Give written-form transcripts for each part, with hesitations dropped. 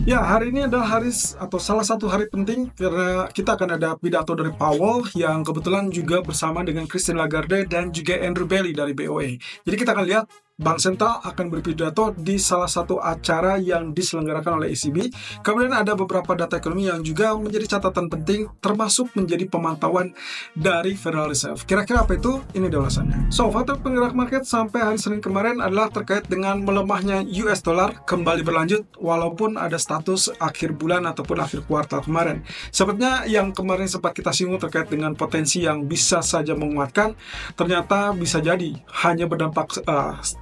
Ya, hari ini adalah atau salah satu hari penting karena kita akan ada pidato dari Powell yang kebetulan juga bersama dengan Christine Lagarde dan juga Andrew Bailey dari BOA. Jadi kita akan lihat Bank Sentral akan berpidato di salah satu acara yang diselenggarakan oleh ECB. Kemudian ada beberapa data ekonomi yang juga menjadi catatan penting, termasuk menjadi pemantauan dari Federal Reserve. Kira-kira apa itu? Ini adalah ulasannya. So, faktor penggerak market sampai hari Senin kemarin adalah terkait dengan melemahnya US dollar kembali berlanjut walaupun ada status akhir bulan ataupun akhir kuartal kemarin. Sepertinya yang kemarin sempat kita singgung terkait dengan potensi yang bisa saja menguatkan, ternyata bisa jadi hanya berdampak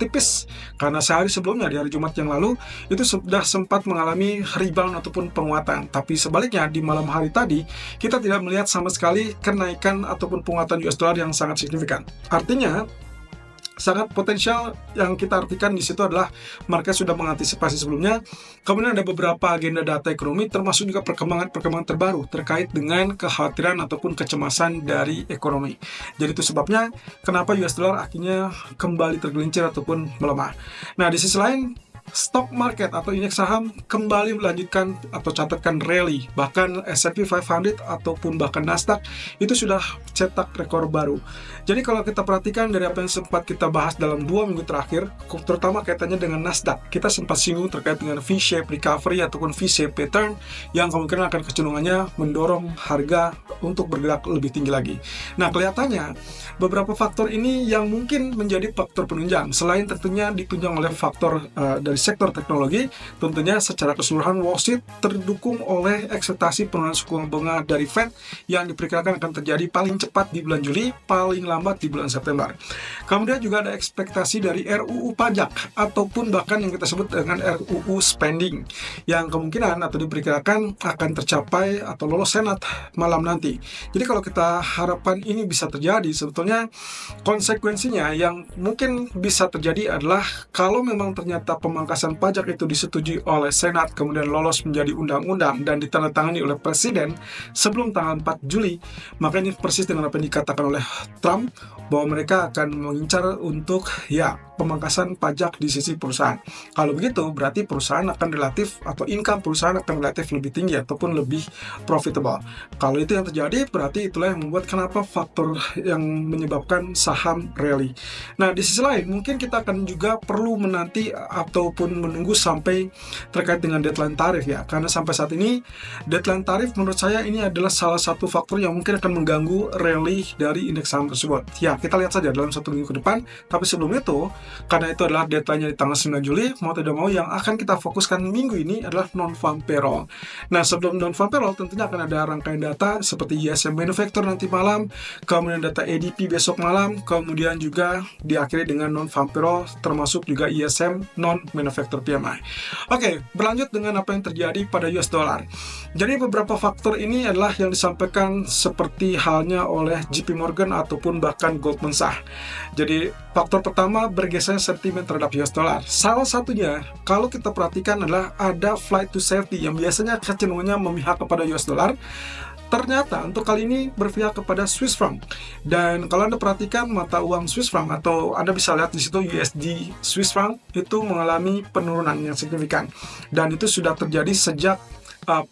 tipis karena sehari sebelumnya di hari Jumat yang lalu itu sudah sempat mengalami rebound ataupun penguatan. Tapi sebaliknya di malam hari tadi kita tidak melihat sama sekali kenaikan ataupun penguatan US dollar yang sangat signifikan. Artinya sangat potensial yang kita artikan di situ adalah market sudah mengantisipasi sebelumnya. Kemudian ada beberapa agenda data ekonomi termasuk juga perkembangan terbaru terkait dengan kekhawatiran ataupun kecemasan dari ekonomi. Jadi itu sebabnya kenapa US dollar akhirnya kembali tergelincir ataupun melemah. Nah, di sisi lain stock market atau indeks saham kembali melanjutkan atau catatkan rally. Bahkan S&P 500 ataupun bahkan Nasdaq itu sudah cetak rekor baru. Jadi kalau kita perhatikan dari apa yang sempat kita bahas dalam 2 minggu terakhir, terutama kaitannya dengan Nasdaq, kita sempat singgung terkait dengan V-shape recovery ataupun V-shape pattern yang kemungkinan akan kecenderungannya mendorong harga untuk bergerak lebih tinggi lagi. Nah, kelihatannya beberapa faktor ini yang mungkin menjadi faktor penunjang, selain tentunya ditunjang oleh faktor dari sektor teknologi, tentunya secara keseluruhan Wall Street terdukung oleh ekspektasi penurunan suku bunga dari Fed yang diperkirakan akan terjadi paling cepat di bulan Juli, paling lambat di bulan September. Kemudian juga ada ekspektasi dari RUU pajak ataupun bahkan yang kita sebut dengan RUU spending yang kemungkinan atau diperkirakan akan tercapai atau lolos Senat malam nanti. Jadi kalau kita harapkan ini bisa terjadi, sebetulnya konsekuensinya yang mungkin bisa terjadi adalah kalau memang ternyata pemangkasan pajak itu disetujui oleh Senat, kemudian lolos menjadi undang-undang dan ditandatangani oleh Presiden sebelum tanggal 4 Juli, maka ini persis dengan apa yang dikatakan oleh Trump bahwa mereka akan mengincar untuk pemangkasan pajak di sisi perusahaan. Kalau begitu berarti perusahaan akan relatif atau income perusahaan akan relatif lebih tinggi ataupun lebih profitable. Kalau itu yang terjadi berarti itulah yang membuat kenapa faktor yang menyebabkan saham rally. Nah, di sisi lain mungkin kita akan juga perlu menanti ataupun menunggu sampai terkait dengan deadline tarif ya, karena sampai saat ini deadline tarif menurut saya ini adalah salah satu faktor yang mungkin akan mengganggu rally dari indeks saham tersebut. Ya, kita lihat saja dalam 1 minggu ke depan. Tapi sebelum itu, karena itu adalah deadline-nya di tanggal 9 Juli, mau tidak mau yang akan kita fokuskan minggu ini adalah non-farm payroll. Nah, sebelum non-farm payroll tentunya akan ada rangkaian data seperti ISM manufacturer nanti malam, kemudian data ADP besok malam, kemudian juga diakhiri dengan non-farm payroll termasuk juga ISM non-manufacturer PMI. Oke, berlanjut dengan apa yang terjadi pada US dollar. Jadi beberapa faktor ini adalah yang disampaikan seperti halnya oleh JP Morgan ataupun bahkan Goldman Sachs. Jadi faktor pertama bergesernya sentimen terhadap US dollar. Salah satunya kalau kita perhatikan adalah ada flight to safety yang biasanya kecenderungannya memihak kepada US dollar. Ternyata untuk kali ini berpihak kepada Swiss franc. Dan kalau Anda perhatikan mata uang Swiss franc atau Anda bisa lihat di situ USD Swiss franc itu mengalami penurunan yang signifikan. Dan itu sudah terjadi sejak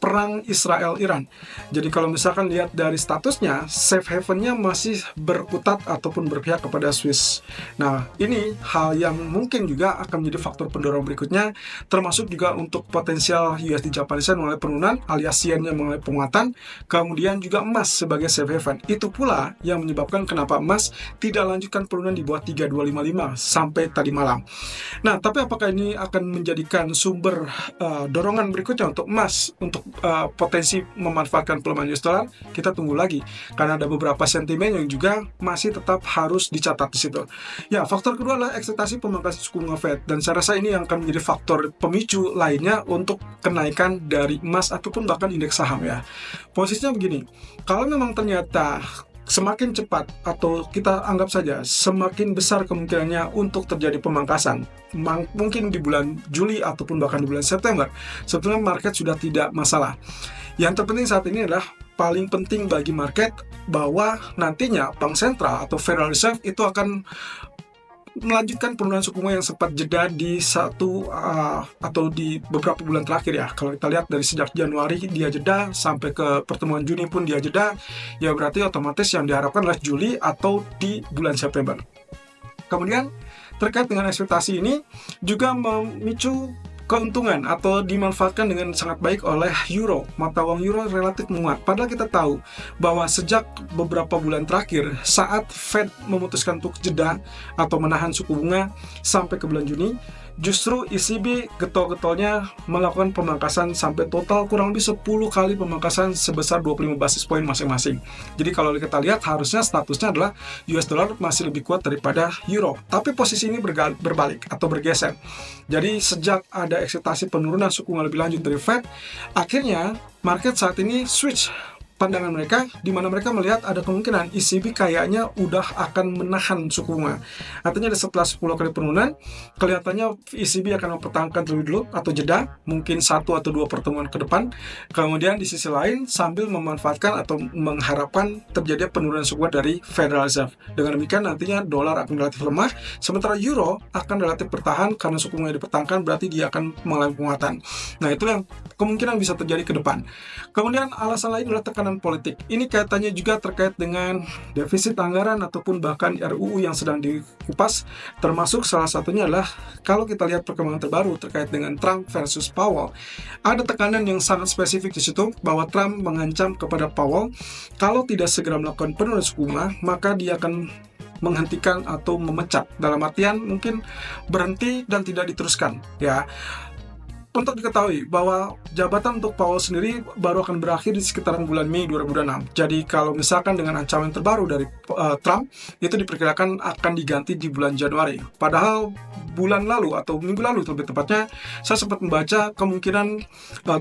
perang Israel-Iran. Jadi kalau misalkan lihat dari statusnya, safe haven-nya masih berkutat ataupun berpihak kepada Swiss. Nah, ini hal yang mungkin juga akan menjadi faktor pendorong berikutnya, termasuk juga untuk potensial USD Japanese Yen mengalami penurunan, alias yen-nya mengalami penguatan, kemudian juga emas sebagai safe haven. Itu pula yang menyebabkan kenapa emas tidak lanjutkan penurunan di bawah 3255 sampai tadi malam. Nah, tapi apakah ini akan menjadikan sumber dorongan berikutnya untuk emas untuk potensi memanfaatkan pelemahan US dollar? Kita tunggu lagi karena ada beberapa sentimen yang juga masih tetap harus dicatat di situ. Ya, faktor kedua adalah ekspektasi pemangkasan suku bunga Fed, dan saya rasa ini yang akan menjadi faktor pemicu lainnya untuk kenaikan dari emas ataupun bahkan indeks saham ya. Posisinya begini, kalau memang ternyata semakin cepat atau kita anggap saja semakin besar kemungkinannya untuk terjadi pemangkasan, mungkin di bulan Juli ataupun bahkan di bulan September, sebetulnya market sudah tidak masalah. Yang terpenting saat ini adalah paling penting bagi market bahwa nantinya Bank Sentral atau Federal Reserve itu akan melanjutkan penurunan suku bunga yang sempat jeda di atau di beberapa bulan terakhir ya. Kalau kita lihat dari sejak Januari dia jeda sampai ke pertemuan Juni pun dia jeda, ya berarti otomatis yang diharapkan adalah Juli atau di bulan September. Kemudian terkait dengan ekspektasi ini juga memicu keuntungan atau dimanfaatkan dengan sangat baik oleh euro. Mata uang euro relatif menguat. Padahal kita tahu bahwa sejak beberapa bulan terakhir saat Fed memutuskan untuk jeda atau menahan suku bunga sampai ke bulan Juni, justru ECB getol-getolnya melakukan pemangkasan sampai total kurang lebih 10 kali pemangkasan sebesar 25 basis poin masing-masing. Jadi kalau kita lihat harusnya statusnya adalah US dollar masih lebih kuat daripada euro. Tapi posisi ini berbalik atau bergeser. Jadi sejak ada ekspektasi penurunan suku bunga lebih lanjut dari Fed, akhirnya market saat ini switch pandangan mereka, di mana mereka melihat ada kemungkinan ECB kayaknya udah akan menahan suku bunga. Artinya setelah 10 kali penurunan, kelihatannya ECB akan mempertahankan terlebih dulu atau jeda, mungkin 1 atau 2 pertemuan ke depan. Kemudian di sisi lain, sambil memanfaatkan atau mengharapkan terjadi penurunan suku bunga dari Federal Reserve. Dengan demikian nantinya dolar akan relatif lemah, sementara euro akan relatif bertahan karena suku bunga dipertahankan, berarti dia akan mengalami penguatan. Nah, itu yang kemungkinan bisa terjadi ke depan. Kemudian alasan lain adalah tekanan politik. Ini kaitannya juga terkait dengan defisit anggaran ataupun bahkan RUU yang sedang dikupas, termasuk salah satunya adalah kalau kita lihat perkembangan terbaru terkait dengan Trump versus Powell, ada tekanan yang sangat spesifik di situ bahwa Trump mengancam kepada Powell kalau tidak segera melakukan penurunan suku bunga, maka dia akan menghentikan atau memecat, dalam artian mungkin berhenti dan tidak diteruskan ya. Untuk diketahui bahwa jabatan untuk Powell sendiri baru akan berakhir di sekitaran bulan Mei 2026. Jadi kalau misalkan dengan ancaman terbaru dari Trump, itu diperkirakan akan diganti di bulan Januari. Padahal bulan lalu atau minggu lalu lebih tepatnya, saya sempat membaca kemungkinan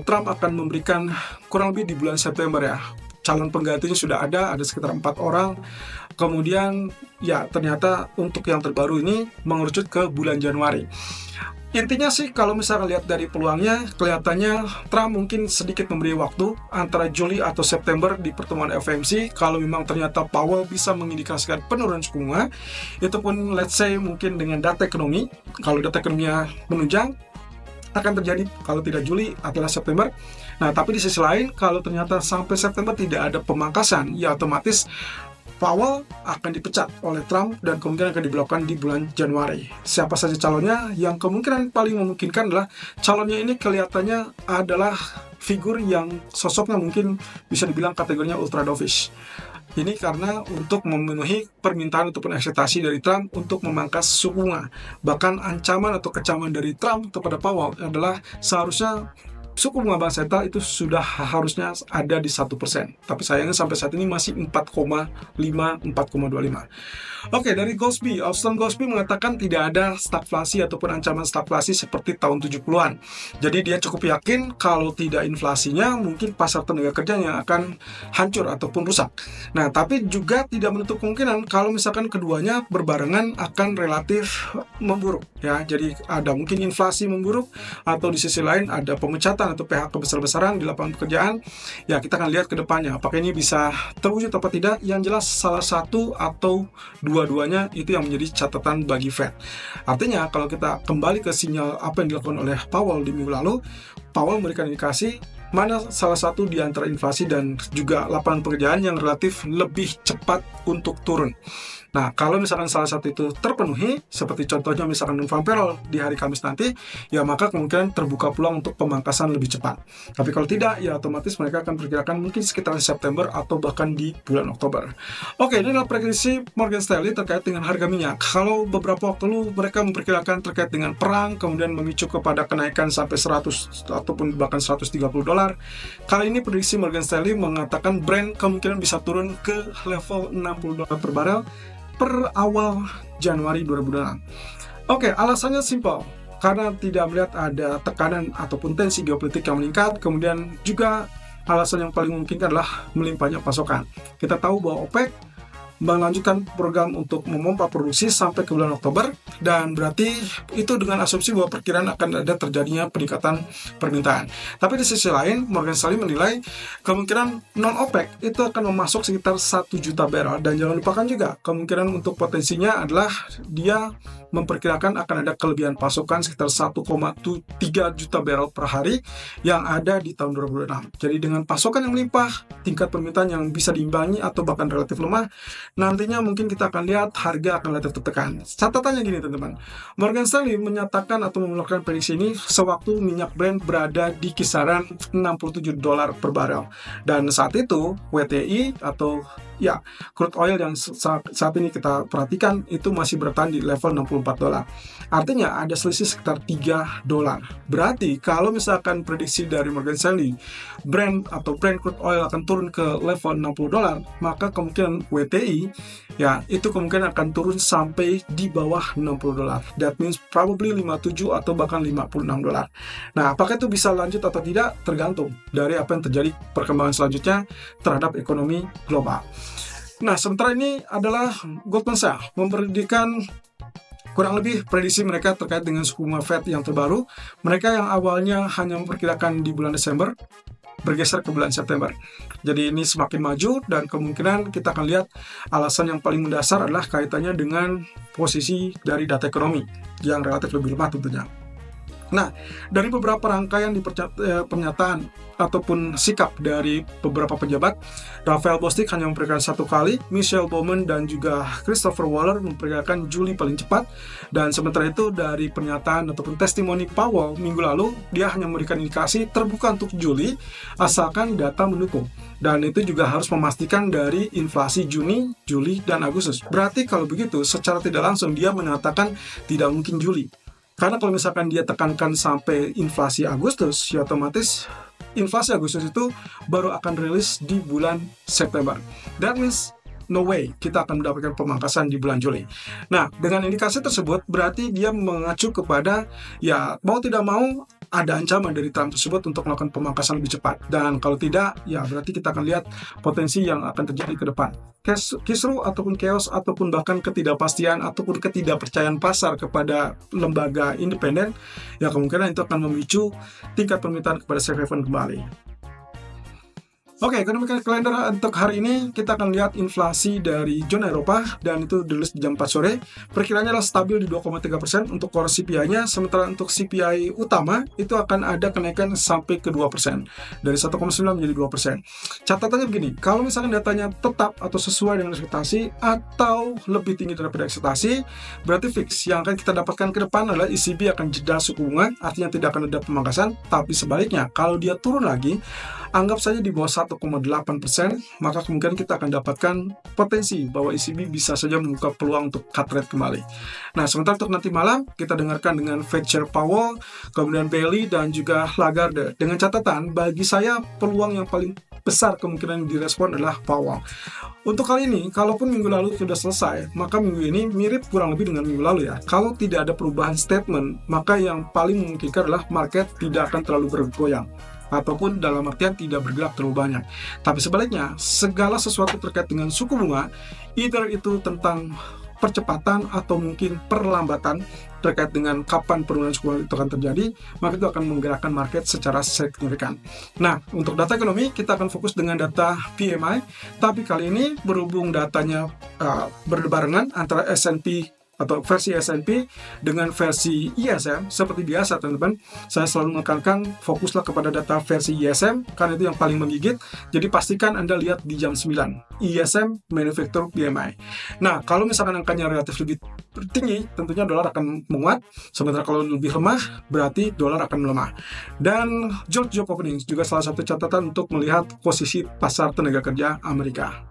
Trump akan memberikan kurang lebih di bulan September ya. Calon penggantinya sudah ada sekitar 4 orang. Kemudian ya ternyata untuk yang terbaru ini mengerucut ke bulan Januari. Intinya sih kalau misalnya lihat dari peluangnya, kelihatannya Trump mungkin sedikit memberi waktu antara Juli atau September di pertemuan FOMC. Kalau memang ternyata Powell bisa mengindikasikan penurunan suku bunga, itu pun let's say mungkin dengan data ekonomi, kalau data ekonominya menunjang, akan terjadi kalau tidak Juli adalah September. Nah, tapi di sisi lain, kalau ternyata sampai September tidak ada pemangkasan, ya otomatis Powell akan dipecat oleh Trump dan kemungkinan akan diberlakukan di bulan Januari. Siapa saja calonnya? Yang kemungkinan paling memungkinkan adalah calonnya ini kelihatannya adalah figur yang sosoknya mungkin bisa dibilang kategorinya ultra dovish. Ini karena untuk memenuhi permintaan ataupun ekspektasi dari Trump untuk memangkas suku bunga. Bahkan ancaman atau kecaman dari Trump kepada Powell adalah seharusnya suku bunga bank sentral itu sudah harusnya ada di 1%. Tapi sayangnya sampai saat ini masih 4,25. Oke, dari Gosby, Austin Gosby mengatakan tidak ada stagflasi ataupun ancaman stagflasi seperti tahun 70-an. Jadi dia cukup yakin kalau tidak inflasinya, mungkin pasar tenaga kerja yang akan hancur ataupun rusak. Nah, tapi juga tidak menutup kemungkinan kalau misalkan keduanya berbarengan akan relatif memburuk. Ya, jadi ada mungkin inflasi memburuk atau di sisi lain ada pemecatan atau PHK besar-besaran di lapangan pekerjaan. Ya, kita akan lihat ke depannya apakah ini bisa terwujud atau tidak. Yang jelas salah satu atau dua-duanya itu yang menjadi catatan bagi Fed. Artinya kalau kita kembali ke sinyal apa yang dilakukan oleh Powell di minggu lalu, Powell memberikan indikasi mana salah satu di antara inflasi dan juga lapangan pekerjaan yang relatif lebih cepat untuk turun. Nah, kalau misalkan salah satu itu terpenuhi, seperti contohnya misalkan non-farm payroll di hari Kamis nanti, ya maka kemungkinan terbuka peluang untuk pemangkasan lebih cepat. Tapi kalau tidak, ya otomatis mereka akan perkirakan mungkin sekitar September atau bahkan di bulan Oktober. Oke, ini adalah prediksi Morgan Stanley terkait dengan harga minyak. Kalau beberapa waktu lalu mereka memperkirakan terkait dengan perang, kemudian memicu kepada kenaikan sampai 100 ataupun bahkan 130 dolar. Kali ini prediksi Morgan Stanley mengatakan Brent kemungkinan bisa turun ke level 60 dolar per barel per awal Januari 2026. Oke, alasannya simpel. Karena tidak melihat ada tekanan ataupun tensi geopolitik yang meningkat, kemudian juga alasan yang paling mungkin adalah melimpahnya pasokan. Kita tahu bahwa OPEC melanjutkan program untuk memompa produksi sampai ke bulan Oktober, dan berarti itu dengan asumsi bahwa perkiraan akan ada terjadinya peningkatan permintaan. Tapi di sisi lain, Morgan Stanley menilai kemungkinan non-OPEC itu akan memasok sekitar 1 juta barrel, dan jangan lupakan juga kemungkinan untuk potensinya adalah dia memperkirakan akan ada kelebihan pasokan sekitar 1,3 juta barrel per hari yang ada di tahun 2026. Jadi dengan pasokan yang melimpah, tingkat permintaan yang bisa diimbangi atau bahkan relatif lemah, nantinya mungkin kita akan lihat harga akan relatif tertekan. Catatannya gini teman-teman, Morgan Stanley menyatakan atau mengeluarkan prediksi ini sewaktu minyak Brent berada di kisaran $67 per barel, dan saat itu WTI atau crude oil yang saat ini kita perhatikan itu masih bertahan di level $64. Artinya ada selisih sekitar $3. Berarti kalau misalkan prediksi dari Morgan Stanley Brent crude oil akan turun ke level $60, maka kemungkinan WTI itu kemungkinan akan turun sampai di bawah $60. That means probably 57 atau bahkan $56. Nah, apakah itu bisa lanjut atau tidak tergantung dari apa yang terjadi perkembangan selanjutnya terhadap ekonomi global. Nah, sementara ini adalah Goldman Sachs memberikan kurang lebih prediksi mereka terkait dengan suku bunga Fed yang terbaru. Mereka yang awalnya hanya memperkirakan di bulan Desember bergeser ke bulan September. Jadi ini semakin maju, dan kemungkinan kita akan lihat alasan yang paling mendasar adalah kaitannya dengan posisi dari data ekonomi yang relatif lebih lemah tentunya. Nah, dari beberapa rangkaian di pernyataan ataupun sikap dari beberapa pejabat, Raphael Bostic hanya memperkirakan 1 kali, Michelle Bowman dan juga Christopher Waller memperkirakan Juli paling cepat, dan sementara itu dari pernyataan ataupun testimoni Powell minggu lalu, dia hanya memberikan indikasi terbuka untuk Juli asalkan data mendukung, dan itu juga harus memastikan dari inflasi Juni, Juli, dan Agustus. Berarti kalau begitu, secara tidak langsung dia menyatakan tidak mungkin Juli. Karena kalau misalkan dia tekankan sampai inflasi Agustus, ya otomatis inflasi Agustus itu baru akan rilis di bulan September. That means no way kita akan mendapatkan pemangkasan di bulan Juli. Nah, dengan indikasi tersebut berarti dia mengacu kepada mau tidak mau ada ancaman dari Trump tersebut untuk melakukan pemangkasan lebih cepat. Dan kalau tidak, berarti kita akan lihat potensi yang akan terjadi ke depan. Kisru ataupun chaos ataupun bahkan ketidakpastian ataupun ketidakpercayaan pasar kepada lembaga independen, kemungkinan itu akan memicu tingkat permintaan kepada safe haven kembali. Oke, economic calendar untuk hari ini kita akan lihat inflasi dari zona Eropa, dan itu dirilis di jam 4 sore. Perkiraannya adalah stabil di 2,3% untuk core CPI-nya, sementara untuk CPI utama itu akan ada kenaikan sampai ke 2%, dari 1,9 menjadi 2%. Catatannya begini, kalau misalkan datanya tetap atau sesuai dengan ekspektasi atau lebih tinggi daripada ekspektasi, berarti fix. Yang akan kita dapatkan ke depan adalah ECB akan jeda suku bunga, artinya tidak akan ada pemangkasan, tapi sebaliknya, kalau dia turun lagi, anggap saja di bawah 1,8%, maka kemungkinan kita akan dapatkan potensi bahwa ECB bisa saja membuka peluang untuk cut rate kembali. Nah, sementara untuk nanti malam, kita dengarkan dengan Fed Chair Powell, kemudian Bailey, dan juga Lagarde. Dengan catatan, bagi saya peluang yang paling besar kemungkinan direspon adalah Powell. Untuk kali ini, kalaupun minggu lalu sudah selesai, maka minggu ini mirip kurang lebih dengan minggu lalu ya. Kalau tidak ada perubahan statement, maka yang paling memungkinkan adalah market tidak akan terlalu bergoyang, ataupun dalam artian tidak bergerak terlalu banyak. Tapi sebaliknya, segala sesuatu terkait dengan suku bunga, either itu tentang percepatan atau mungkin perlambatan terkait dengan kapan penurunan suku bunga itu akan terjadi, maka itu akan menggerakkan market secara signifikan. Nah, untuk data ekonomi, kita akan fokus dengan data PMI, tapi kali ini berhubung datanya berbarengan antara S&P atau versi S&P dengan versi ISM. Seperti biasa teman-teman, saya selalu menekankan fokuslah kepada data versi ISM karena itu yang paling menggigit. Jadi pastikan Anda lihat di jam 9 ISM Manufacturing PMI. Nah, kalau misalkan angkanya relatif lebih tinggi, tentunya dolar akan menguat, sementara kalau lebih lemah berarti dolar akan melemah. Dan George Job Opening juga salah satu catatan untuk melihat posisi pasar tenaga kerja Amerika.